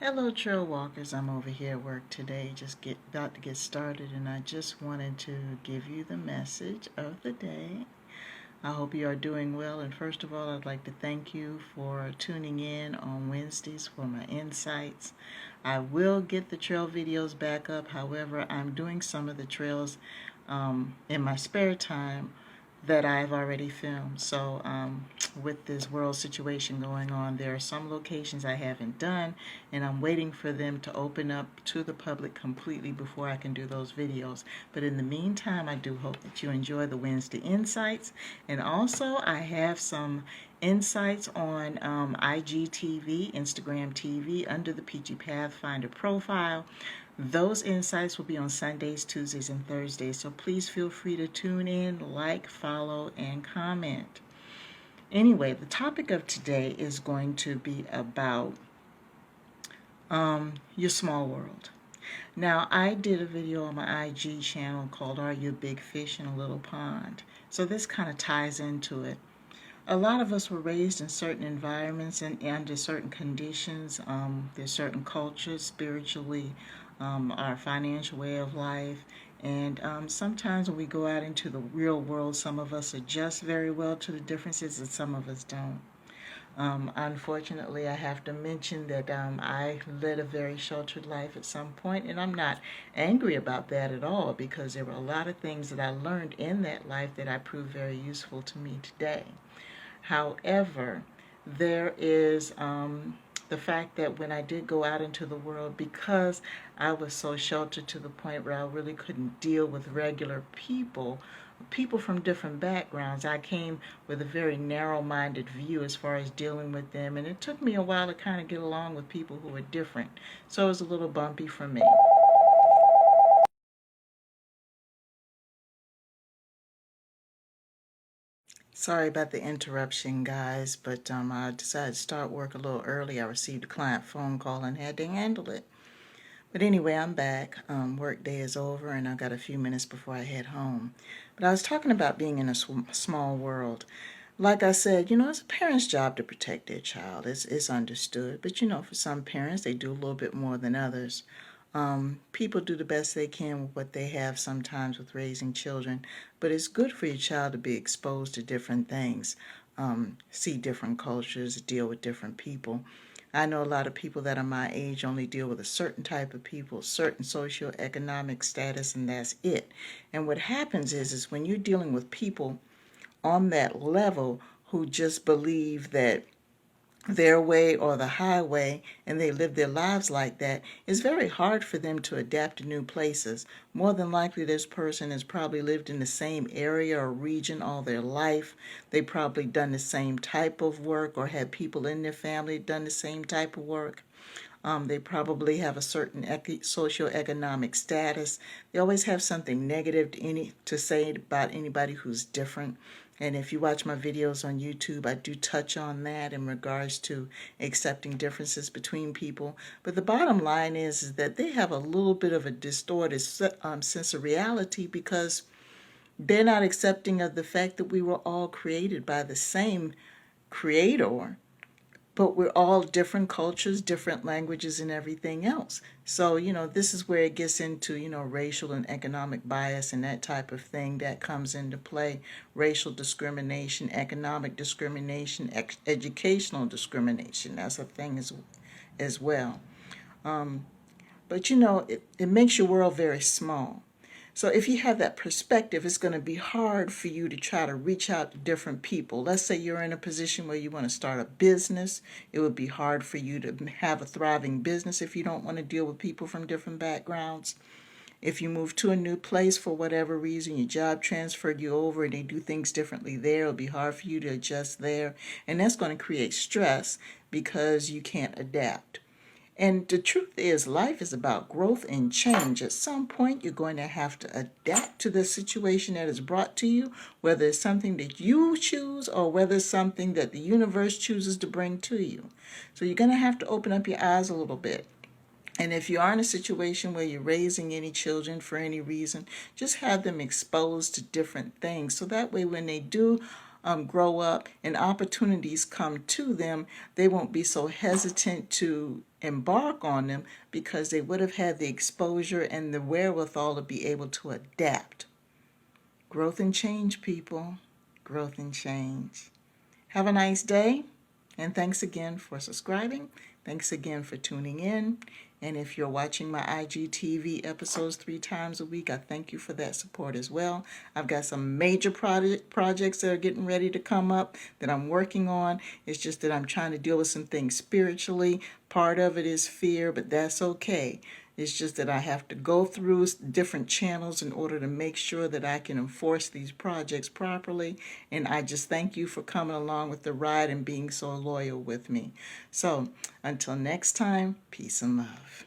Hello trail walkers, I'm over here at work today, about to get started, and I just wanted to give you the message of the day. I hope you are doing well, and first of all I'd like to thank you for tuning in on Wednesdays for my insights. I will get the trail videos back up, however I'm doing some of the trails in my spare time that I've already filmed. So with this world situation going on, there are some locations I haven't done, and I'm waiting for them to open up to the public completely before I can do those videos. But in the meantime, I do hope that you enjoy the Wednesday Insights. And also, I have some insights on IGTV, Instagram TV, under the Peachy Pathfinder profile. Those insights will be on Sundays, Tuesdays, and Thursdays, so please feel free to tune in, like, follow, and comment. Anyway, the topic of today is going to be about your small world. Now, I did a video on my IG channel called Are You a Big Fish in a Little Pond? So this kind of ties into it. A lot of us were raised in certain environments and under certain conditions. There's certain cultures, spiritually, our financial way of life. And sometimes when we go out into the real world, some of us adjust very well to the differences and some of us don't. Unfortunately, I have to mention that I led a very sheltered life at some point, and I'm not angry about that at all because there were a lot of things that I learned in that life that I proved very useful to me today. However, there is the fact that when I did go out into the world, because I was so sheltered to the point where I really couldn't deal with regular people from different backgrounds, I came with a very narrow-minded view as far as dealing with them, and it took me a while to kind of get along with people who were different. So it was a little bumpy for me. Sorry about the interruption, guys, but I decided to start work a little early. I received a client phone call and had to handle it. But anyway, I'm back. Work day is over, and I've got a few minutes before I head home. But I was talking about being in a small world. Like I said, it's a parent's job to protect their child. It's understood. But, for some parents, they do a little bit more than others. People do the best they can with what they have sometimes with raising children, but it's good for your child to be exposed to different things, see different cultures, deal with different people. I know a lot of people that are my age only deal with a certain type of people, certain socioeconomic status, and that's it. And what happens is when you're dealing with people on that level who just believe that their way or the highway and they live their lives like that, it's very hard for them to adapt to new places. More than likely this person has probably lived in the same area or region all their life. They probably done the same type of work or had people in their family done the same type of work. They probably have a certain socioeconomic status. They always have something negative to say about anybody who's different. And if you watch my videos on YouTube, I do touch on that in regards to accepting differences between people. But the bottom line is that they have a little bit of a distorted sense of reality because they're not accepting of the fact that we were all created by the same creator, but we're all different cultures, different languages, and everything else. So, this is where it gets into, racial and economic bias and that type of thing that comes into play. Racial discrimination, economic discrimination, educational discrimination. That's a thing as well. But, it makes your world very small. So if you have that perspective, it's going to be hard for you to try to reach out to different people. Let's say you're in a position where you want to start a business. It would be hard for you to have a thriving business if you don't want to deal with people from different backgrounds. If you move to a new place for whatever reason, your job transferred you over and they do things differently there, it'll be hard for you to adjust there. And that's going to create stress because you can't adapt. And the truth is, life is about growth and change. At some point, you're going to have to adapt to the situation that is brought to you, whether it's something that you choose or whether it's something that the universe chooses to bring to you. So you're going to have to open up your eyes a little bit. And if you are in a situation where you're raising any children for any reason, just have them exposed to different things. So that way when they do grow up and opportunities come to them, they won't be so hesitant to embark on them because they would have had the exposure and the wherewithal to be able to adapt. Growth and change, people. Growth and change. Have a nice day, and thanks again for subscribing. Thanks again for tuning in. And if you're watching my IGTV episodes 3 times a week, I thank you for that support as well. I've got some major projects that are getting ready to come up that I'm working on. It's just that I'm trying to deal with some things spiritually. Part of it is fear, but that's okay. It's just that I have to go through different channels in order to make sure that I can enforce these projects properly. And I just thank you for coming along with the ride and being so loyal with me. So until next time, peace and love.